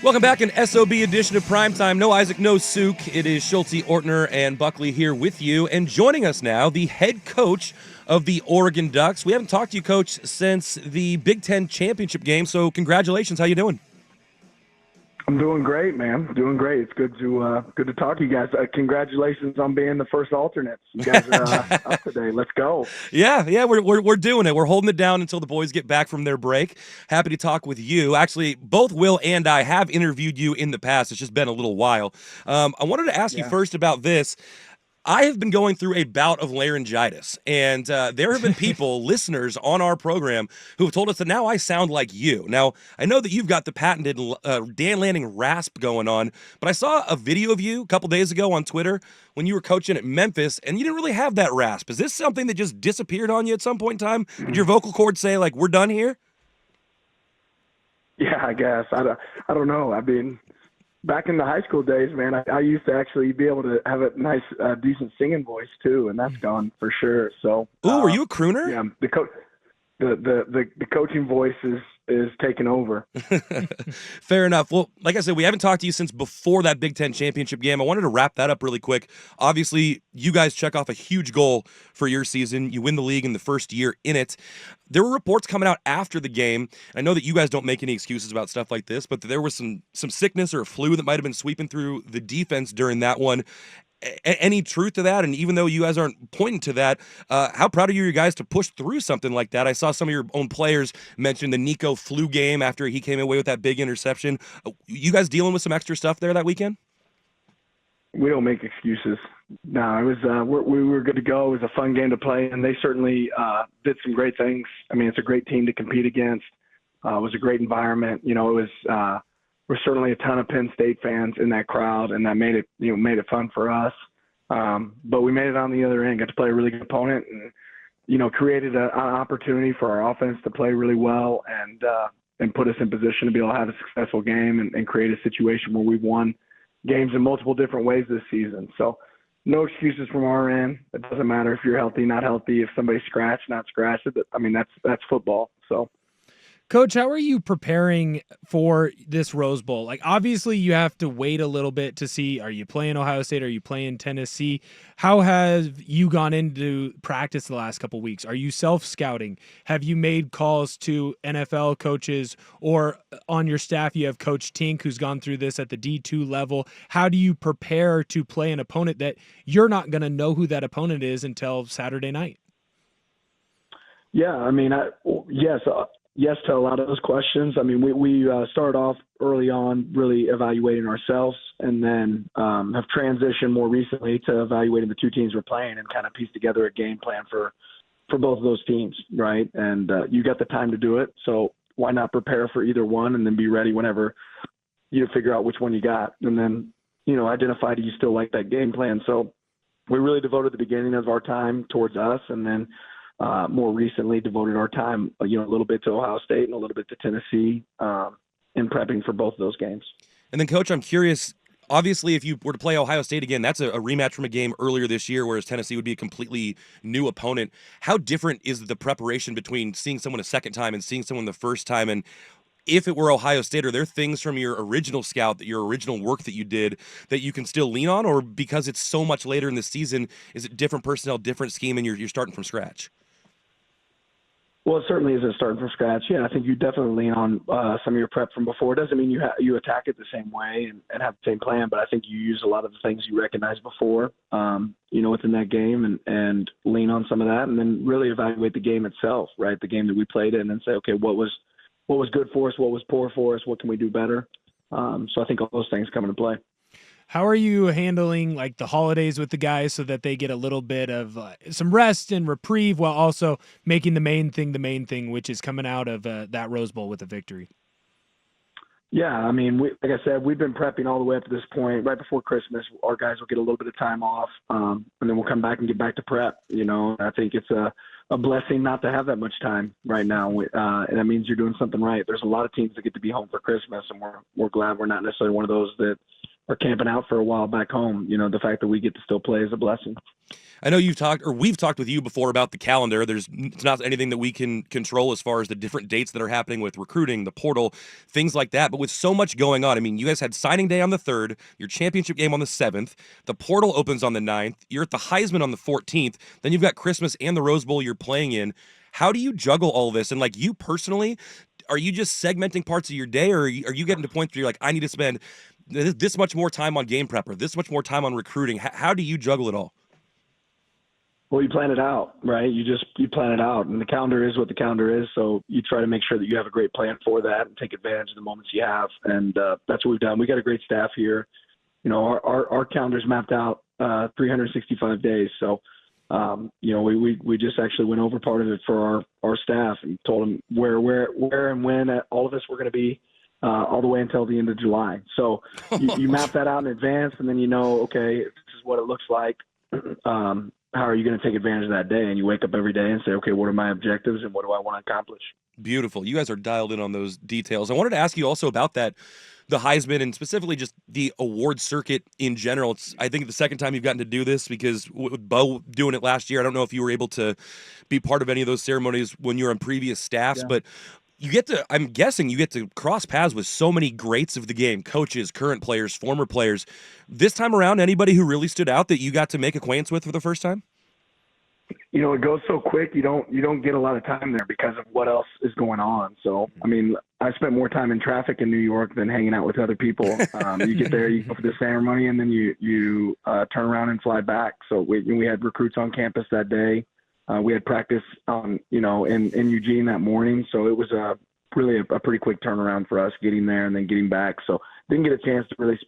Welcome back, an SOB edition of Primetime. No Isaac, no Suke. It is Schulte, Ortner, and Buckley here with you. And joining us now, the head coach of the Oregon Ducks. We haven't talked to you, Coach, since the Big Ten championship game, so congratulations. How you doing? I'm doing great, man. Doing great. It's good to talk to you guys. Congratulations on being the first alternates. You guys are up today. Let's go. Yeah, we're doing it. We're holding it down until the boys get back from their break. Happy to talk with you. Actually, both Will and I have interviewed you in the past. It's just been a little while. I wanted to ask you first about this. I have been going through a bout of laryngitis, and there have been people, listeners on our program, who have told us that now I sound like you. Now, I know that you've got the patented Dan Lanning rasp going on, but I saw a video of you a couple days ago on Twitter when you were coaching at Memphis, and you didn't really have that rasp. Is this something that just disappeared on you at some point in time? Did your vocal cords say, like, we're done here? Yeah, I guess. I don't know. I mean, back in the high school days, man, I used to actually be able to have a nice, decent singing voice too, and that's gone for sure. So, ooh, were you a crooner? Yeah, the coaching voice is taking over. Fair enough. Well, like I said, we haven't talked to you since before that Big Ten championship game. I wanted to wrap that up really quick. Obviously, you guys check off a huge goal for your season. You win the league in the first year in it. There were reports coming out after the game. I know that you guys don't make any excuses about stuff like this, but there was some sickness or a flu that might have been sweeping through the defense during that one. Any truth to that? And even though you guys aren't pointing to that, how proud are you guys to push through something like that? I saw some of your own players mention the Nico flu game after he came away with that big interception. You guys dealing with some extra stuff there that weekend? We don't make excuses. No, it was we were good to go. It was a fun game to play, and they certainly did some great things. I mean, it's a great team to compete against. It was a great environment. You know, it was we're certainly a ton of Penn State fans in that crowd, and that made it fun for us. But we made it on the other end, got to play a really good opponent, and created an opportunity for our offense to play really well and put us in position to be able to have a successful game and create a situation where we've won games in multiple different ways this season. So no excuses from our end. It doesn't matter if you're healthy, not healthy, if somebody's scratched, not scratched. I mean, that's football. So. Coach, how are you preparing for this Rose Bowl? Like, obviously, you have to wait a little bit to see, are you playing Ohio State? Are you playing Tennessee? How have you gone into practice the last couple of weeks? Are you self-scouting? Have you made calls to NFL coaches, or on your staff you have Coach Tink, who's gone through this at the D2 level? How do you prepare to play an opponent that you're not going to know who that opponent is until Saturday night? Yeah, I mean, yes to a lot of those questions. I mean, we started off early on really evaluating ourselves, and then have transitioned more recently to evaluating the two teams we're playing and kind of piece together a game plan for both of those teams, right? And you got the time to do it, so why not prepare for either one and then be ready whenever you figure out which one you got, and then identify do you still like that game plan. So we really devoted the beginning of our time towards us, and then more recently devoted our time, a little bit to Ohio State and a little bit to Tennessee in prepping for both of those games. And then, Coach, I'm curious, obviously, if you were to play Ohio State again, that's a rematch from a game earlier this year, whereas Tennessee would be a completely new opponent. How different is the preparation between seeing someone a second time and seeing someone the first time? And if it were Ohio State, are there things from your original scout, your original work that you did, that you can still lean on? Or because it's so much later in the season, is it different personnel, different scheme, and you're starting from scratch? Well, it certainly isn't starting from scratch. Yeah, I think you definitely lean on some of your prep from before. It doesn't mean you attack it the same way and have the same plan, but I think you use a lot of the things you recognized before, within that game and lean on some of that, and then really evaluate the game itself, right? The game that we played in, and say, okay, what was good for us? What was poor for us? What can we do better? So I think all those things come into play. How are you handling like the holidays with the guys so that they get a little bit of some rest and reprieve while also making the main thing, which is coming out of that Rose Bowl with a victory? Yeah, I mean, like I said, we've been prepping all the way up to this point. Right before Christmas, our guys will get a little bit of time off, and then we'll come back and get back to prep. I think it's a blessing not to have that much time right now, and that means you're doing something right. There's a lot of teams that get to be home for Christmas, and we're glad we're not necessarily one of those that camping out for a while back home. The fact that we get to still play is a blessing. I know we've talked with you before about the calendar. It's not anything that we can control as far as the different dates that are happening with recruiting, the portal, things like that. But with so much going on, I mean, you guys had signing day on the 3rd, your championship game on the 7th, the portal opens on the 9th, you're at the Heisman on the 14th, then you've got Christmas and the Rose Bowl you're playing in. How do you juggle all this? And like you personally, are you just segmenting parts of your day, or are you getting to points where you're like, I need to spend this much more time on game prep or this much more time on recruiting? How do you juggle it all? Well, you plan it out, right? You plan it out, and the calendar is what the calendar is. So you try to make sure that you have a great plan for that and take advantage of the moments you have. And that's what we've done. We got a great staff here. Our calendar's mapped out 365 days. So, we just actually went over part of it for our staff and told them where and when all of us were going to be all the way until the end of July. So you map that out in advance, and then okay, this is what it looks like. How are you going to take advantage of that day? And you wake up every day and say, okay, what are my objectives and what do I want to accomplish? Beautiful. You guys are dialed in on those details. I wanted to ask you also about that, the Heisman, and specifically just the award circuit in general. It's, I think, the second time you've gotten to do this, because with Bo doing it last year, I don't know if you were able to be part of any of those ceremonies when you were on previous staffs, but I'm guessing you get to cross paths with so many greats of the game, coaches, current players, former players. This time around, anybody who really stood out that you got to make acquaintance with for the first time? It goes so quick. You don't get a lot of time there because of what else is going on. So, I mean, I spent more time in traffic in New York than hanging out with other people. You get there, you go for the ceremony, and then you turn around and fly back. So we had recruits on campus that day. We had practice in Eugene that morning. So it was really a pretty quick turnaround for us getting there and then getting back. So didn't get a chance to really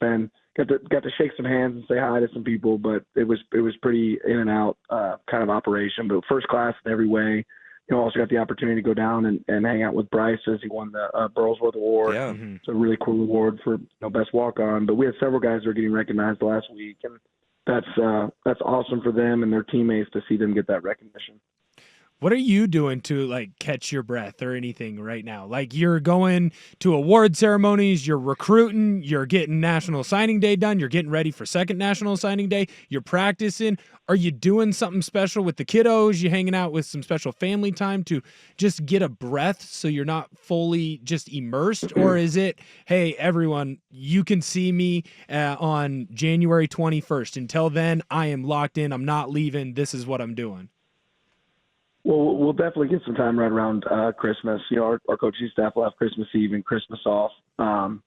got to shake some hands and say hi to some people, but it was pretty in and out kind of operation, but first class in every way. Also got the opportunity to go down and hang out with Bryce as he won the Burlsworth Award. Yeah. It's a really cool award for best walk-on, but we had several guys that are getting recognized last week, and that's awesome for them and their teammates to see them get that recognition. What are you doing to catch your breath or anything right now? Like, you're going to award ceremonies, you're recruiting, you're getting National Signing Day done, you're getting ready for second National Signing Day, you're practicing. Are you doing something special with the kiddos? You hanging out with some special family time to just get a breath so you're not fully just immersed? Or is it, hey, everyone, you can see me on January 21st. Until then, I am locked in. I'm not leaving. This is what I'm doing. Well, we'll definitely get some time right around Christmas. Our coaching staff will have Christmas Eve and Christmas off, and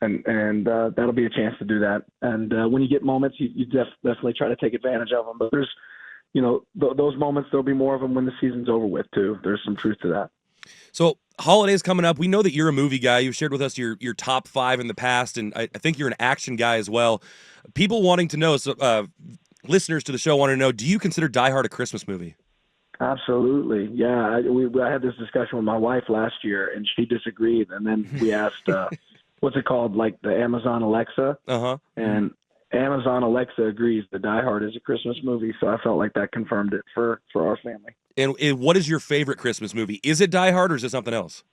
that'll be a chance to do that. And when you get moments, you definitely try to take advantage of them. But there's, those moments, there'll be more of them when the season's over with too. There's some truth to that. So holidays coming up. We know that you're a movie guy. You've shared with us your top 5 in the past, and I think you're an action guy as well. People wanting to know, listeners to the show want to know, do you consider Die Hard a Christmas movie? Absolutely. Yeah. I had this discussion with my wife last year, and she disagreed. And then we asked, what's it called? Like the Amazon Alexa. Uh-huh. And Amazon Alexa agrees that Die Hard is a Christmas movie. So I felt like that confirmed it for our family. And what is your favorite Christmas movie? Is it Die Hard or is it something else?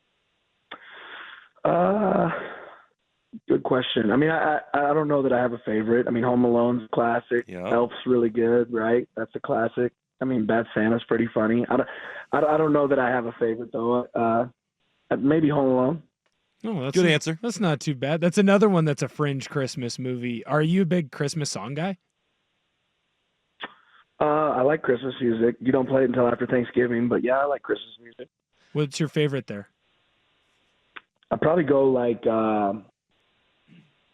Good question. I mean, I don't know that I have a favorite. I mean, Home Alone's a classic. Yeah. Elf's really good, right? That's a classic. I mean, Bad Santa's pretty funny. I don't know that I have a favorite though. Maybe Home Alone. Oh, that's good answer. That's not too bad. That's another one that's a fringe Christmas movie. Are you a big Christmas song guy? I like Christmas music. You don't play it until after Thanksgiving, but yeah, I like Christmas music. What's your favorite there? I'd probably go like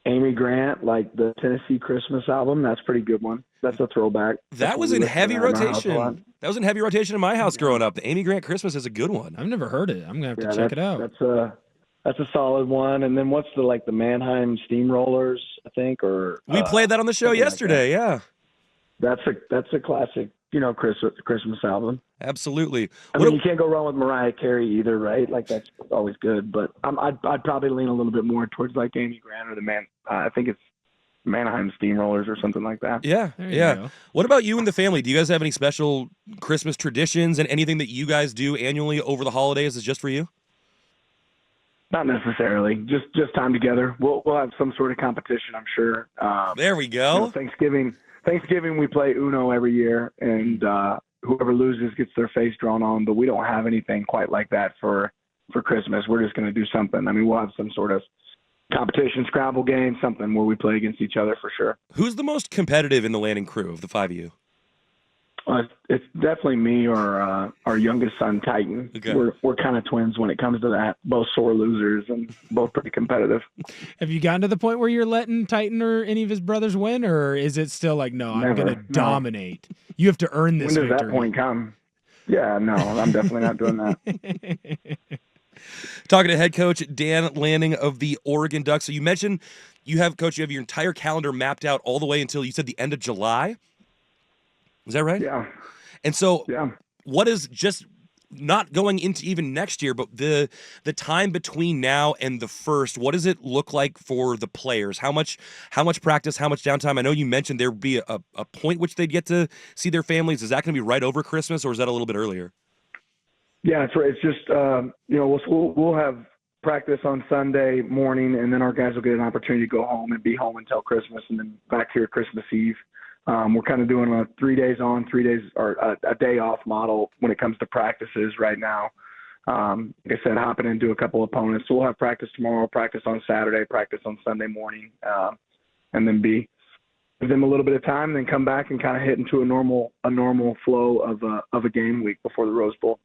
Amy Grant, like the Tennessee Christmas album. That's a pretty good one. That's a throwback. That was in heavy rotation. That was in heavy rotation in my house growing up. The Amy Grant Christmas is a good one. I've never heard it. I'm gonna have to check it out. That's a solid one. And then what's the Mannheim Steamrollers, I think, or we played that on the show yesterday. Yeah, that's a classic, Christmas album. Absolutely. I mean, you can't go wrong with Mariah Carey either, right? Like that's always good. But I'd probably lean a little bit more towards like Amy Grant or I think it's Mannheim Steamrollers or something like that. Yeah, yeah. What about you and the family? Do you guys have any special Christmas traditions and anything that you guys do annually over the holidays is just for you? Not necessarily. Just time together. We'll have some sort of competition, I'm sure. There we go. You know, Thanksgiving we play Uno every year, and whoever loses gets their face drawn on. But we don't have anything quite like that for Christmas. We're just going to do something. I mean, we'll have some sort of competition, Scrabble game, something where we play against each other for sure. Who's the most competitive in the Lanning crew of the five of you? It's definitely me or our youngest son, Titan. Okay. We're kind of twins when it comes to that. Both sore losers and both pretty competitive. Have you gotten to the point where you're letting Titan or any of his brothers win, or is it still like, no, I'm going to dominate? You have to earn this When does victory. that point come? Yeah, no, I'm definitely not doing that. Talking to head coach Dan Lanning of the Oregon Ducks. So you mentioned you have your entire calendar mapped out all the way until you said the end of July. Is that right? Yeah. And so Yeah. what is, just not going into even next year, but the time between now and the first, what does it look like for the players? How much practice, how much downtime? I know you mentioned there would be a point which they'd get to see their families. Is that going to be right over Christmas, or is that a little bit earlier? Yeah, that's right. It's just, we'll have practice on Sunday morning, and then our guys will get an opportunity to go home and be home until Christmas, and then back here Christmas Eve. We're kind of doing a 3 days on, 3 days, or a day off model when it comes to practices right now. Like I said, hopping into a couple opponents. So we'll have practice tomorrow, practice on Saturday, practice on Sunday morning, and then give them a little bit of time, and then come back and kind of hit into a normal flow of a game week before the Rose Bowl.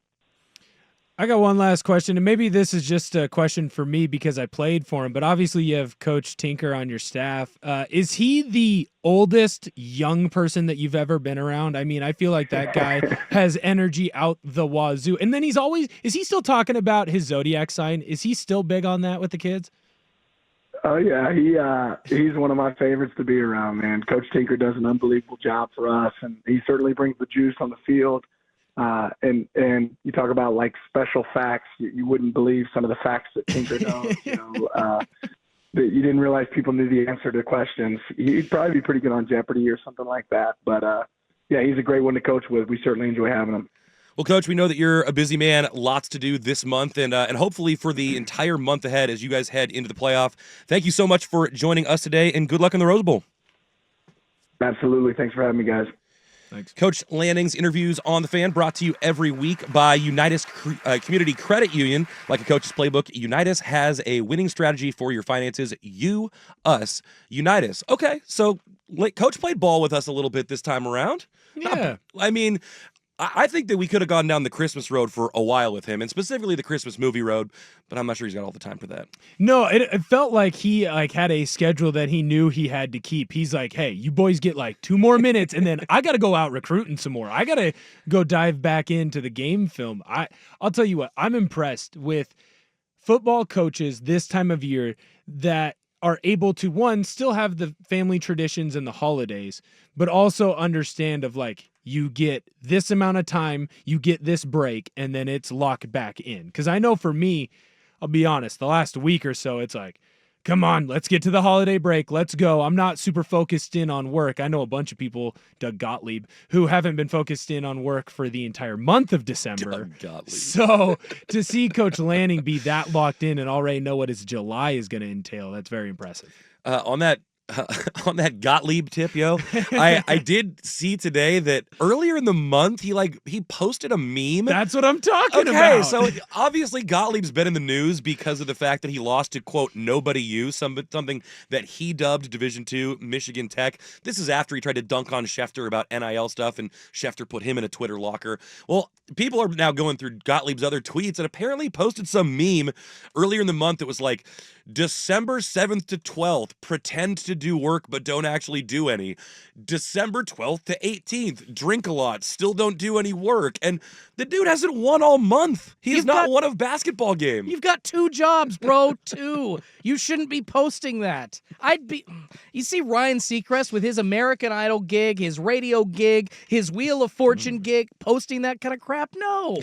I got one last question, and maybe this is just a question for me because I played for him, but obviously you have Coach Tinker on your staff. Is he the oldest young person that you've ever been around? I mean, I feel like that guy has energy out the wazoo. And then is he still talking about his zodiac sign? Is he still big on that with the kids? Oh yeah, he's one of my favorites to be around, man. Coach Tinker does an unbelievable job for us, and he certainly brings the juice on the field. And you talk about like special facts, you wouldn't believe some of the facts that Tinker knows. That you didn't realize people knew the answer to questions. He'd probably be pretty good on Jeopardy or something like that. But yeah, he's a great one to coach with. We certainly enjoy having him. Well, Coach, we know that you're a busy man, lots to do this month, and hopefully for the entire month ahead as you guys head into the playoff. Thank you so much for joining us today, and good luck in the Rose Bowl. Absolutely. Thanks for having me, guys. Thanks. Coach Lanning's interviews on The Fan brought to you every week by Unitas Community Credit Union. Like a coach's playbook, Unitas has a winning strategy for your finances. You, us, Unitas. Okay, so Coach played ball with us a little bit this time around. Yeah. I think that we could have gone down the Christmas road for a while with him, and specifically the Christmas movie road, but I'm not sure he's got all the time for that. No, it felt like he had a schedule that he knew he had to keep. He's like, hey, you boys get 2 more minutes, and then I got to go out recruiting some more. I got to go dive back into the game film. I'll tell you what, I'm impressed with football coaches this time of year that are able to, one, still have the family traditions and the holidays, but also understand of you get this amount of time, you get this break, and then it's locked back in. Because I know for me, I'll be honest, the last week or so, it's like, come on, let's get to the holiday break. Let's go. I'm not super focused in on work. I know a bunch of people, Doug Gottlieb, who haven't been focused in on work for the entire month of December. Doug Gottlieb. So to see Coach Lanning be that locked in and already know what his July is going to entail, that's very impressive. On that Gottlieb tip, I did see today that earlier in the month he posted a meme. That's what I'm talking about. Okay, so obviously Gottlieb's been in the news because of the fact that he lost to, quote, nobody you, something that he dubbed Division II Michigan Tech. This is after he tried to dunk on Schefter about NIL stuff, and Schefter put him in a Twitter locker. Well, people are now going through Gottlieb's other tweets and apparently posted some meme earlier in the month that was like, December 7th to 12th, pretend to do work but don't actually do any. December 12th to 18th, drink a lot, still don't do any work. And the dude hasn't won all month. He has not won a basketball game. You've got 2 jobs, bro. 2. You shouldn't be posting that. You see Ryan Seacrest with his American Idol gig, his radio gig, his Wheel of Fortune gig, posting that kind of crap? No.